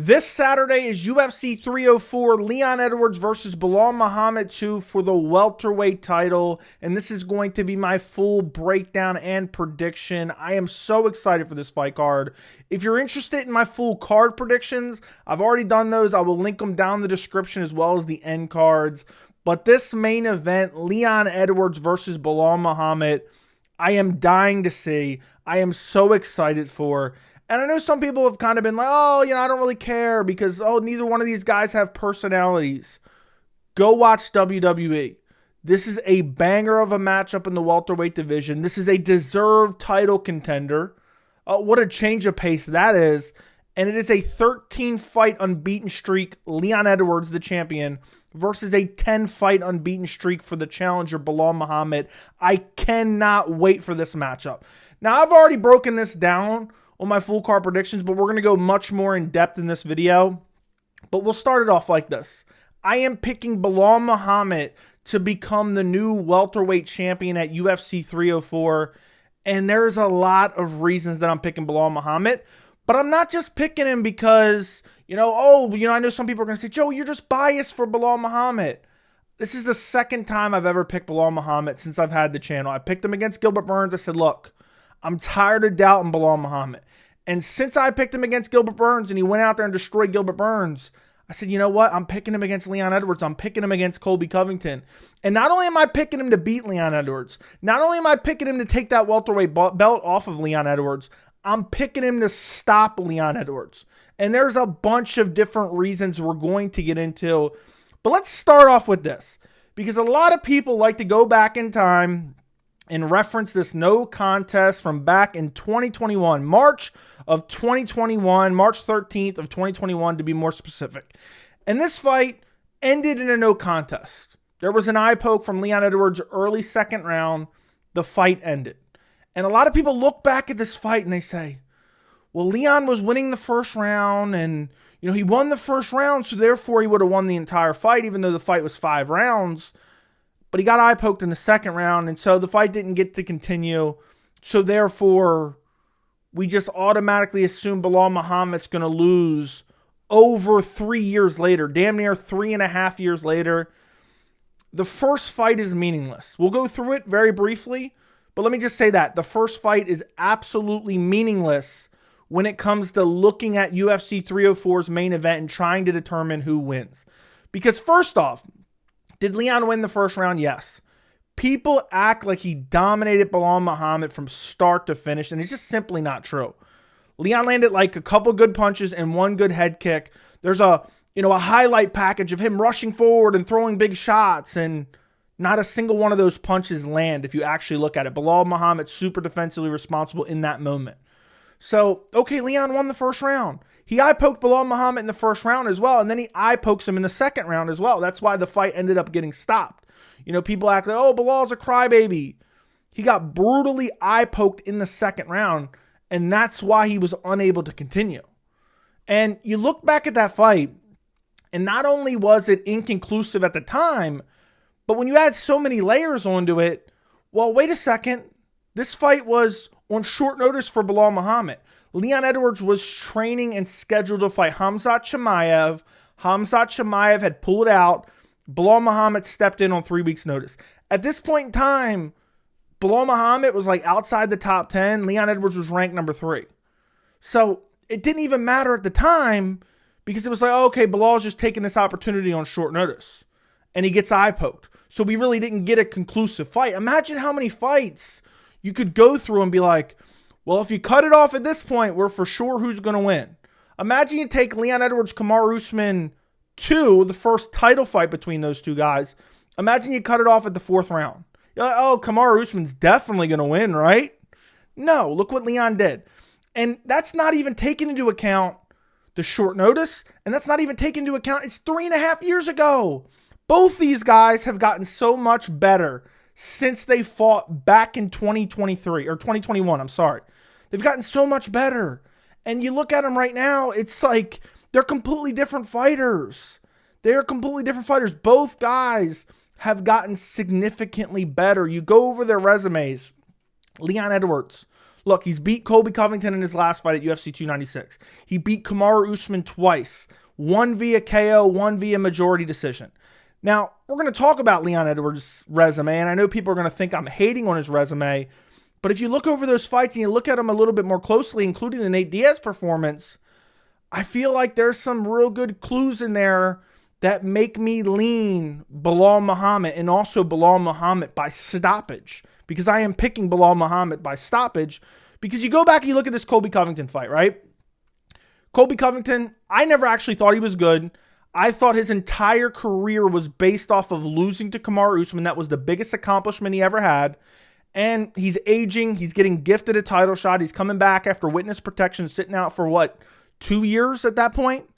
This Saturday is UFC 304, Leon Edwards versus Belal Muhammad 2 for the welterweight title. And this is going to be my full breakdown and prediction. I am so excited for this fight card. If you're interested in my full card predictions, I've already done those. I will link them down in the description as well as the end cards. But this main event, Leon Edwards versus Belal Muhammad, I am dying to see. I am so excited for. And I know some people have kind of been like, oh, I don't really care because, neither one of these guys have personalities. Go watch WWE. This is a banger of a matchup in the welterweight division. This is a deserved title contender. What a change of pace that is. And it is a 13-fight unbeaten streak, Leon Edwards, the champion, versus a 10-fight unbeaten streak for the challenger, Belal Muhammad. I cannot wait for this matchup. Now, I've already broken this down on my full card predictions, but we're going to go much more in depth in this video. But we'll start it off like this. I am picking Belal Muhammad to become the new welterweight champion at UFC 304. And there's a lot of reasons that I'm picking Belal Muhammad. But I'm not just picking him because, I know some people are going to say, Joe, you're just biased for Belal Muhammad. This is the second time I've ever picked Belal Muhammad since I've had the channel. I picked him against Gilbert Burns. I said, look, I'm tired of doubting Belal Muhammad. And since I picked him against Gilbert Burns and he went out there and destroyed Gilbert Burns, I said, you know what? I'm picking him against Leon Edwards. I'm picking him against Colby Covington. And not only am I picking him to beat Leon Edwards, not only am I picking him to take that welterweight belt off of Leon Edwards, I'm picking him to stop Leon Edwards. And there's a bunch of different reasons we're going to get into. But let's start off with this, because a lot of people like to go back in time and reference this no contest from back in 2021, March of 2021, March 13th of 2021 to be more specific. And this fight ended in a no contest. There was an eye poke from Leon Edwards early second round. The fight ended. And a lot of people look back at this fight and they say, well, Leon was winning the first round and, he won the first round, so therefore he would have won the entire fight, even though the fight was 5 rounds. But he got eye poked in the second round, and so the fight didn't get to continue. So therefore, we just automatically assume Belal Muhammad's going to lose over 3 years later, damn near 3.5 years later. The first fight is meaningless. We'll go through it very briefly, but let me just say that. The first fight is absolutely meaningless when it comes to looking at UFC 304's main event and trying to determine who wins. Because first off, did Leon win the first round? Yes. People act like he dominated Belal Muhammad from start to finish, and it's just simply not true. Leon landed like a couple good punches and one good head kick. There's a highlight package of him rushing forward and throwing big shots, and not a single one of those punches land if you actually look at it. Belal Muhammad super defensively responsible in that moment. So, okay, Leon won the first round. He eye-poked Belal Muhammad in the first round as well, and then he eye-pokes him in the second round as well. That's why the fight ended up getting stopped. People act like, oh, Belal's a crybaby. He got brutally eye-poked in the second round, and that's why he was unable to continue. And you look back at that fight, and not only was it inconclusive at the time, but when you add so many layers onto it, well, wait a second. This fight was on short notice for Belal Muhammad. Leon Edwards was training and scheduled to fight Khamzat Chimaev. Khamzat Chimaev had pulled out. Belal Muhammad stepped in on 3 weeks' notice. At this point in time, Belal Muhammad was like outside the top 10. Leon Edwards was ranked number 3. So it didn't even matter at the time because it was like, okay, Belal's just taking this opportunity on short notice. And he gets eye poked. So we really didn't get a conclusive fight. Imagine how many fights you could go through and be like, well, if you cut it off at this point, we're for sure who's going to win. Imagine you take Leon Edwards, Kamaru Usman 2, the first title fight between those two guys. Imagine you cut it off at the 4th round. You're like, oh, Kamaru Usman's definitely going to win, right? No, look what Leon did. And that's not even taking into account the short notice, and that's not even taking into account it's 3.5 years ago. Both these guys have gotten so much better since they fought back in 2023 or 2021. I'm sorry. They've gotten so much better. And you look at them right now, it's like they're completely different fighters. They're completely different fighters. Both guys have gotten significantly better. You go over their resumes. Leon Edwards, Look, he's beat Colby Covington in his last fight at UFC 296. He beat Kamaru Usman twice, one via KO, one via majority decision. Now, we're going to talk about Leon Edwards' resume, and I know people are going to think I'm hating on his resume, but if you look over those fights and you look at them a little bit more closely, including the Nate Diaz performance, I feel like there's some real good clues in there that make me lean Belal Muhammad, and also Belal Muhammad by stoppage, because I am picking Belal Muhammad by stoppage, because you go back and you look at this Colby Covington fight, right? Colby Covington, I never actually thought he was good. I thought his entire career was based off of losing to Kamaru Usman. That was the biggest accomplishment he ever had. And he's aging. He's getting gifted a title shot. He's coming back after witness protection, sitting out for what, 2 years at that point?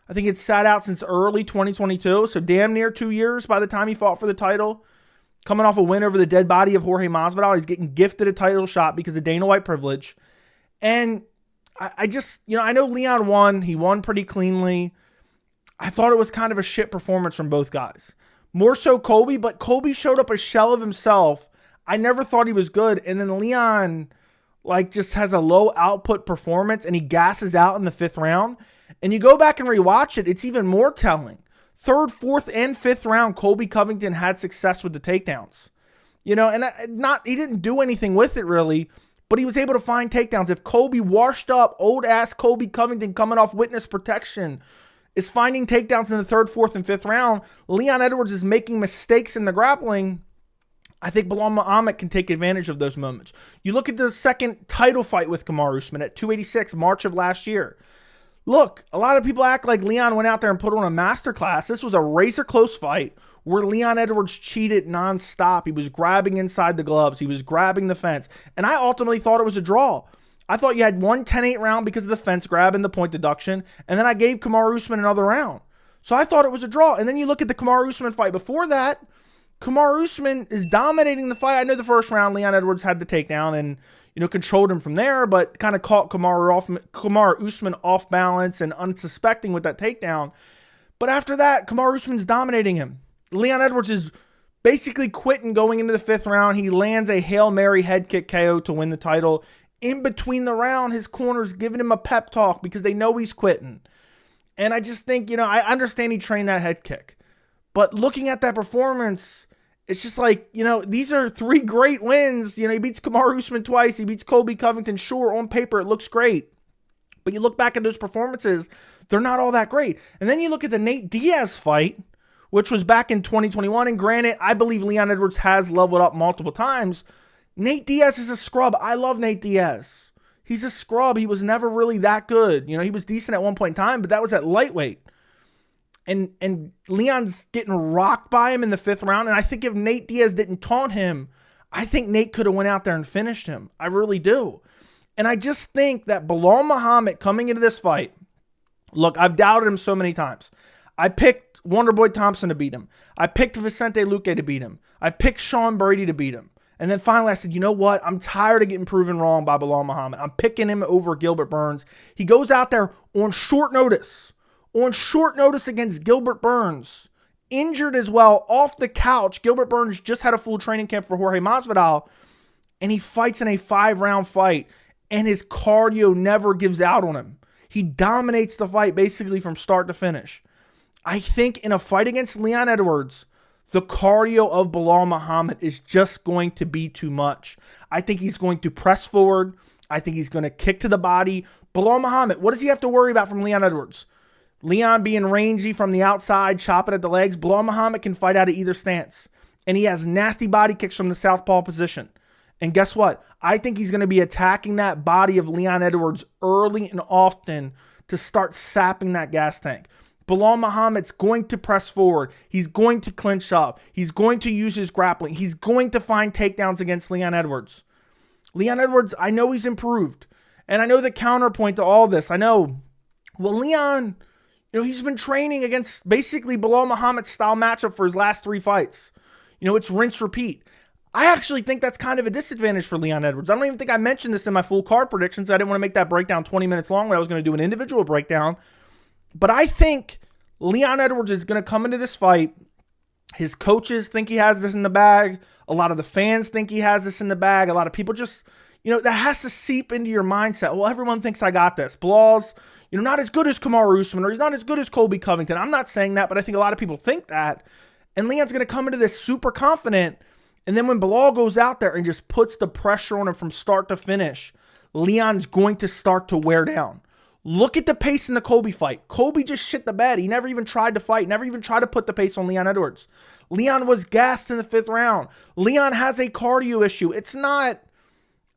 I think it's sat out since early 2022, so damn near 2 years by the time he fought for the title. Coming off a win over the dead body of Jorge Masvidal. He's getting gifted a title shot because of Dana White privilege. And I just, I know Leon won. He won pretty cleanly. I thought it was kind of a shit performance from both guys. More so Colby, but Colby showed up a shell of himself. I never thought he was good. And then Leon, just has a low output performance, and he gasses out in the 5th round. And you go back and rewatch it, it's even more telling. 3rd, 4th, and 5th round, Colby Covington had success with the takedowns. And he didn't do anything with it really, but he was able to find takedowns. If Colby, washed up, old-ass Colby Covington coming off witness protection, is finding takedowns in the 3rd, 4th, and 5th round, Leon Edwards is making mistakes in the grappling, I think Belal Muhammad can take advantage of those moments. You look at the second title fight with Kamaru Usman at 286, March of last year. Look, a lot of people act like Leon went out there and put on a masterclass. This was a razor-close fight where Leon Edwards cheated nonstop. He was grabbing inside the gloves. He was grabbing the fence. And I ultimately thought it was a draw. I thought you had one 10-8 round because of the fence grab and the point deduction, and then I gave Kamaru Usman another round. So I thought it was a draw. And then you look at the Kamaru Usman fight before that, Kamaru Usman is dominating the fight. I know the first round, Leon Edwards had the takedown and controlled him from there, but kind of caught Kamaru Usman off balance and unsuspecting with that takedown. But after that, Kamaru Usman's dominating him. Leon Edwards is basically quitting going into the 5th round. He lands a Hail Mary head kick KO to win the title. In between the round, his corner's giving him a pep talk because they know he's quitting. And I just think, I understand he trained that head kick. But looking at that performance, it's just these are 3 great wins. He beats Kamaru Usman twice. He beats Colby Covington. Sure, on paper, it looks great. But you look back at those performances, they're not all that great. And then you look at the Nate Diaz fight, which was back in 2021. And granted, I believe Leon Edwards has leveled up multiple times. Nate Diaz is a scrub. I love Nate Diaz. He's a scrub. He was never really that good. He was decent at one point in time, but that was at lightweight. And Leon's getting rocked by him in the 5th round. And I think if Nate Diaz didn't taunt him, I think Nate could have went out there and finished him. I really do. And I just think that Belal Muhammad coming into this fight, look, I've doubted him so many times. I picked Wonderboy Thompson to beat him. I picked Vicente Luque to beat him. I picked Sean Brady to beat him. And then finally I said, you know what? I'm tired of getting proven wrong by Belal Muhammad. I'm picking him over Gilbert Burns. He goes out there on short notice against Gilbert Burns. Injured as well, off the couch. Gilbert Burns just had a full training camp for Jorge Masvidal. And he fights in a 5-round fight. And his cardio never gives out on him. He dominates the fight basically from start to finish. I think in a fight against Leon Edwards, the cardio of Belal Muhammad is just going to be too much. I think he's going to press forward. I think he's going to kick to the body. Belal Muhammad, what does he have to worry about from Leon Edwards? Leon being rangy from the outside, chopping at the legs. Belal Muhammad can fight out of either stance. And he has nasty body kicks from the southpaw position. And guess what? I think he's going to be attacking that body of Leon Edwards early and often to start sapping that gas tank. Belal Muhammad's going to press forward. He's going to clinch up. He's going to use his grappling. He's going to find takedowns against Leon Edwards. Leon Edwards, I know he's improved. And I know the counterpoint to all this. I know, well, Leon, he's been training against basically Belal Muhammad's style matchup for his last 3 fights. It's rinse, repeat. I actually think that's kind of a disadvantage for Leon Edwards. I don't even think I mentioned this in my full card predictions. I didn't want to make that breakdown 20 minutes long when I was going to do an individual breakdown. But I think Leon Edwards is going to come into this fight. His coaches think he has this in the bag. A lot of the fans think he has this in the bag. A lot of people just, that has to seep into your mindset. Well, everyone thinks I got this. Belal's, not as good as Kamaru Usman, or he's not as good as Colby Covington. I'm not saying that, but I think a lot of people think that. And Leon's going to come into this super confident. And then when Belal goes out there and just puts the pressure on him from start to finish, Leon's going to start to wear down. Look at the pace in the Colby fight. Colby just shit the bed. He never even tried to fight, never even tried to put the pace on Leon Edwards. Leon was gassed in the 5th round. Leon has a cardio issue. It's not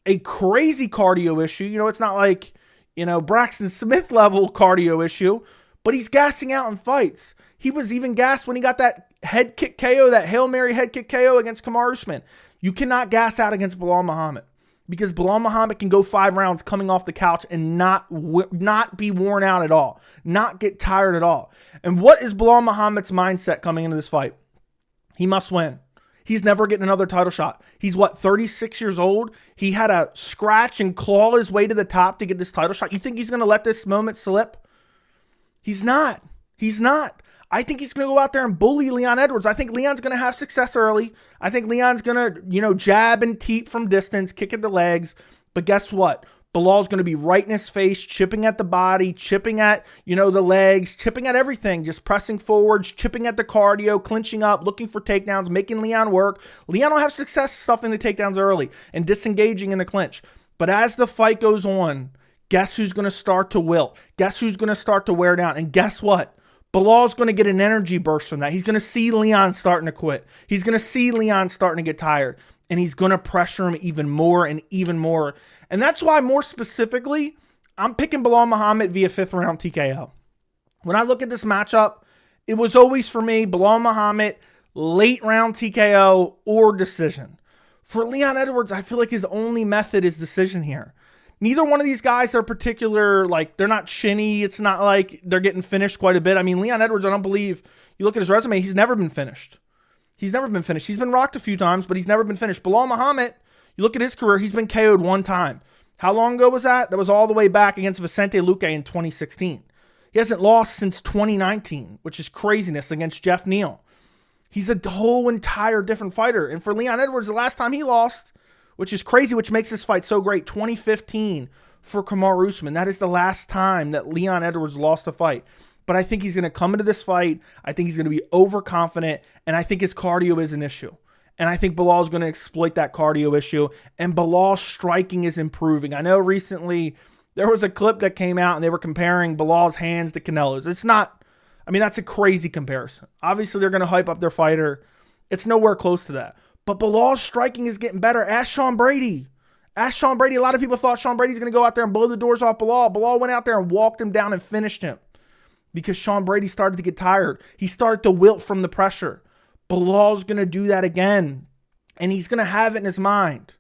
a crazy cardio issue. It's not like, Braxton Smith level cardio issue, but he's gassing out in fights. He was even gassed when he got that head kick KO, that Hail Mary head kick KO against Kamaru Usman. You cannot gas out against Belal Muhammad, because Belal Muhammad can go 5 rounds coming off the couch and not be worn out at all, not get tired at all. And what is Belal Muhammad's mindset coming into this fight? He must win. He's never getting another title shot. He's 36 years old? He had to scratch and claw his way to the top to get this title shot. You think he's going to let this moment slip? He's not. He's not. I think he's going to go out there and bully Leon Edwards. I think Leon's going to have success early. I think Leon's going to, jab and teep from distance, kick at the legs. But guess what? Belal's going to be right in his face, chipping at the body, chipping at, the legs, chipping at everything, just pressing forwards, chipping at the cardio, clinching up, looking for takedowns, making Leon work. Leon will have success stuffing the takedowns early and disengaging in the clinch. But as the fight goes on, guess who's going to start to wilt? Guess who's going to start to wear down? And guess what? Belal's going to get an energy burst from that. He's going to see Leon starting to quit. He's going to see Leon starting to get tired. And he's going to pressure him even more and even more. And that's why, more specifically, I'm picking Belal Muhammad via 5th round TKO. When I look at this matchup, it was always for me, Belal Muhammad, late round TKO or decision. For Leon Edwards, I feel like his only method is decision here. Neither one of these guys are particular, they're not shinny. It's not like they're getting finished quite a bit. I mean, Leon Edwards, I don't believe, you look at his resume, he's never been finished. He's never been finished. He's been rocked a few times, but he's never been finished. Belal Muhammad, you look at his career, he's been KO'd 1 time. How long ago was that? That was all the way back against Vicente Luque in 2016. He hasn't lost since 2019, which is craziness, against Jeff Neal. He's a whole entire different fighter. And for Leon Edwards, the last time he lost, which is crazy, which makes this fight so great, 2015 for Kamaru Usman. That is the last time that Leon Edwards lost a fight. But I think he's going to come into this fight. I think he's going to be overconfident, and I think his cardio is an issue. And I think Belal is going to exploit that cardio issue, and Belal's striking is improving. I know recently there was a clip that came out, and they were comparing Belal's hands to Canelo's. It's not, that's a crazy comparison. Obviously, they're going to hype up their fighter. It's nowhere close to that. But Belal's striking is getting better. Ask Sean Brady. Ask Sean Brady. A lot of people thought Sean Brady's going to go out there and blow the doors off Belal. Belal went out there and walked him down and finished him because Sean Brady started to get tired. He started to wilt from the pressure. Belal's going to do that again, and he's going to have it in his mind.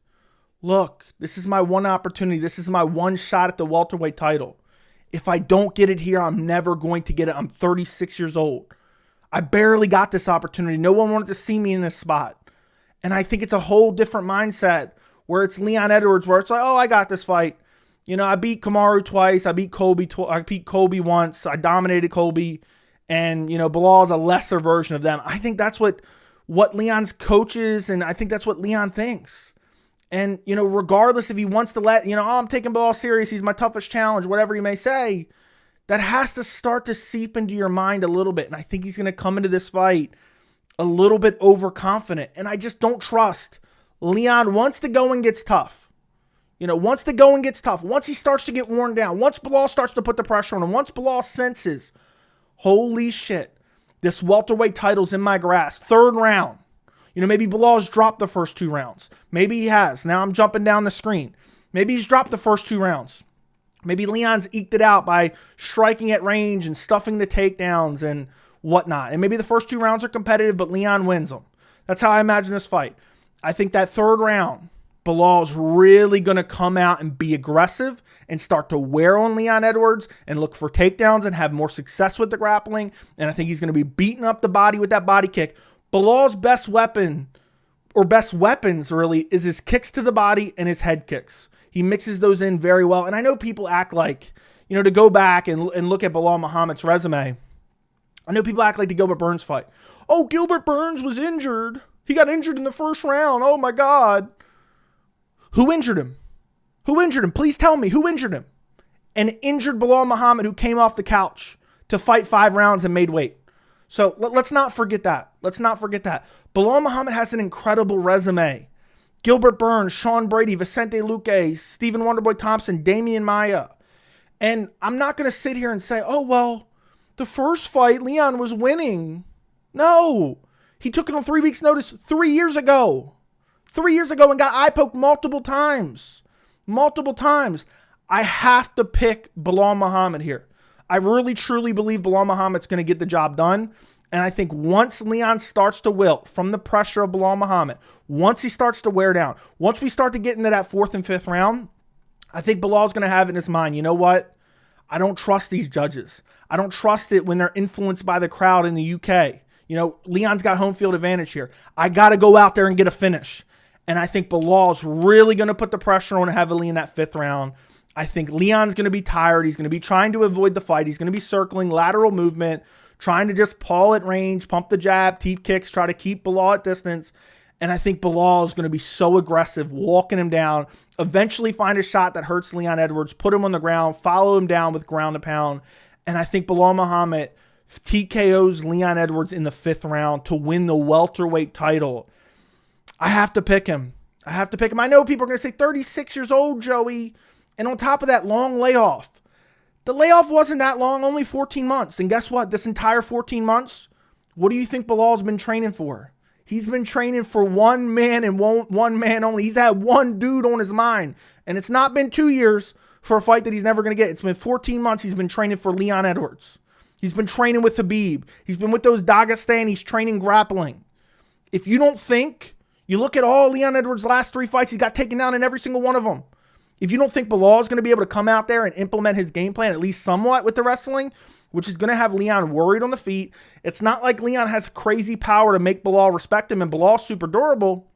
Look, this is my one opportunity. This is my one shot at the welterweight title. If I don't get it here, I'm never going to get it. I'm 36 years old. I barely got this opportunity. No one wanted to see me in this spot. And I think it's a whole different mindset where it's Leon Edwards, where it's like, oh, I got this fight. I beat Kamaru twice. I beat Colby once. I dominated Colby. And, Belal is a lesser version of them. I think that's what Leon's coaches, and I think that's what Leon thinks. And, regardless if he wants to let, I'm taking Belal serious, he's my toughest challenge, whatever you may say, that has to start to seep into your mind a little bit. And I think he's going to come into this fight a little bit overconfident. And I just don't trust Leon once the going gets tough. Once the going gets tough, once he starts to get worn down, once Belal starts to put the pressure on him, once Belal senses, holy shit, this welterweight title's in my grasp. 3rd round. Maybe Belal's dropped the first 2 rounds. Maybe he has. Now I'm jumping down the screen. Maybe he's dropped the first 2 rounds. Maybe Leon's eked it out by striking at range and stuffing the takedowns and whatnot. And maybe the first 2 rounds are competitive, but Leon wins them. That's how I imagine this fight. I think that 3rd round, Belal's really going to come out and be aggressive and start to wear on Leon Edwards and look for takedowns and have more success with the grappling. And I think he's going to be beating up the body with that body kick. Belal's best weapon, or best weapons really, is his kicks to the body and his head kicks. He mixes those in very well. And I know people act like, to go back and look at Belal Muhammad's resume, I know people act like the Gilbert Burns fight. Oh, Gilbert Burns was injured. He got injured in the 1st round. Oh, my God. Who injured him? Who injured him? Please tell me who injured him. An injured Belal Muhammad who came off the couch to fight 5 rounds and made weight. So let's not forget that. Let's not forget that. Belal Muhammad has an incredible resume. Gilbert Burns, Sean Brady, Vicente Luque, Stephen Wonderboy Thompson, Damian Maia. And I'm not going to sit here and say, oh, well, the first fight, Leon was winning. No. He took it on 3 weeks' notice 3 years ago. 3 years ago and got eye poked multiple times. Multiple times. I have to pick Belal Muhammad here. I really, truly believe Belal Muhammad's going to get the job done. And I think once Leon starts to wilt from the pressure of Belal Muhammad, once he starts to wear down, once we start to get into that 4th and 5th round, I think Belal's going to have in his mind, you know what? I don't trust these judges. I don't trust it when they're influenced by the crowd in the UK. You know, Leon's got home field advantage here. I got to go out there and get a finish. And I think Belal's really going to put the pressure on heavily in that 5th round. I think Leon's going to be tired. He's going to be trying to avoid the fight. He's going to be circling, lateral movement, trying to just paw at range, pump the jab, teep kicks, try to keep Belal at distance. And I think Belal is going to be so aggressive, walking him down, eventually find a shot that hurts Leon Edwards, put him on the ground, follow him down with ground and pound. And I think Belal Muhammad TKOs Leon Edwards in the 5th round to win the welterweight title. I have to pick him. I have to pick him. I know people are going to say 36 years old, Joey. And on top of that, long layoff. The layoff wasn't that long, only 14 months. And guess what? This entire 14 months, what do you think Belal's been training for? He's been training for one man and one man only. He's had one dude on his mind. And it's not been 2 years for a fight that he's never going to get. It's been 14 months he's been training for Leon Edwards. He's been training with Khabib. He's been with those Dagestanis training grappling. If you don't think, you look at all Leon Edwards' last 3 fights, he's got taken down in every single one of them. If you don't think Belal is going to be able to come out there and implement his game plan, at least somewhat with the wrestling, which is going to have Leon worried on the feet. It's not like Leon has crazy power to make Belal respect him, and Belal's super durable.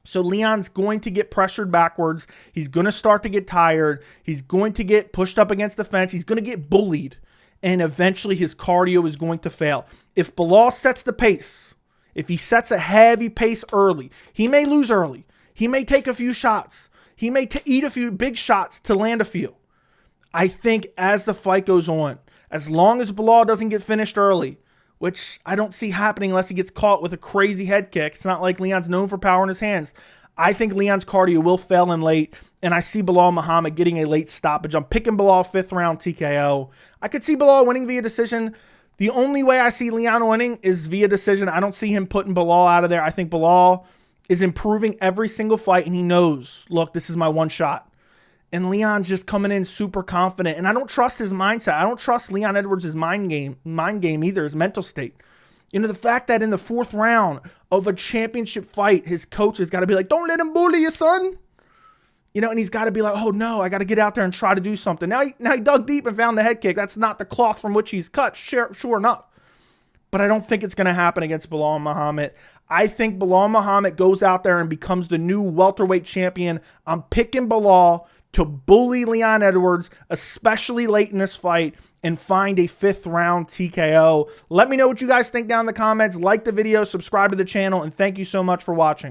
So Leon's going to get pressured backwards. He's going to start to get tired. He's going to get pushed up against the fence. He's going to get bullied. And eventually his cardio is going to fail. If Belal sets the pace, if he sets a heavy pace early, he may lose early. He may take a few shots. He may eat a few big shots to land a few. I think as the fight goes on, as long as Belal doesn't get finished early, which I don't see happening unless he gets caught with a crazy head kick. It's not like Leon's known for power in his hands. I think Leon's cardio will fail him late, and I see Belal Muhammad getting a late stoppage. I'm picking Belal 5th round TKO. I could see Belal winning via decision. The only way I see Leon winning is via decision. I don't see him putting Belal out of there. I think Belal is improving every single fight, and he knows, look, this is my one shot. And Leon's just coming in super confident, and I don't trust his mindset. I don't trust Leon Edwards' mind game either, his mental state. You know, the fact that in the 4th round of a championship fight, his coach has got to be like, don't let him bully you, son. You know, and he's got to be like, oh, no, I got to get out there and try to do something. Now he dug deep and found the head kick. That's not the cloth from which he's cut, sure enough. But I don't think it's going to happen against Belal Muhammad. I think Belal Muhammad goes out there and becomes the new welterweight champion. I'm picking Belal to bully Leon Edwards, especially late in this fight, and find a 5th round TKO. Let me know what you guys think down in the comments. Like the video, subscribe to the channel, and thank you so much for watching.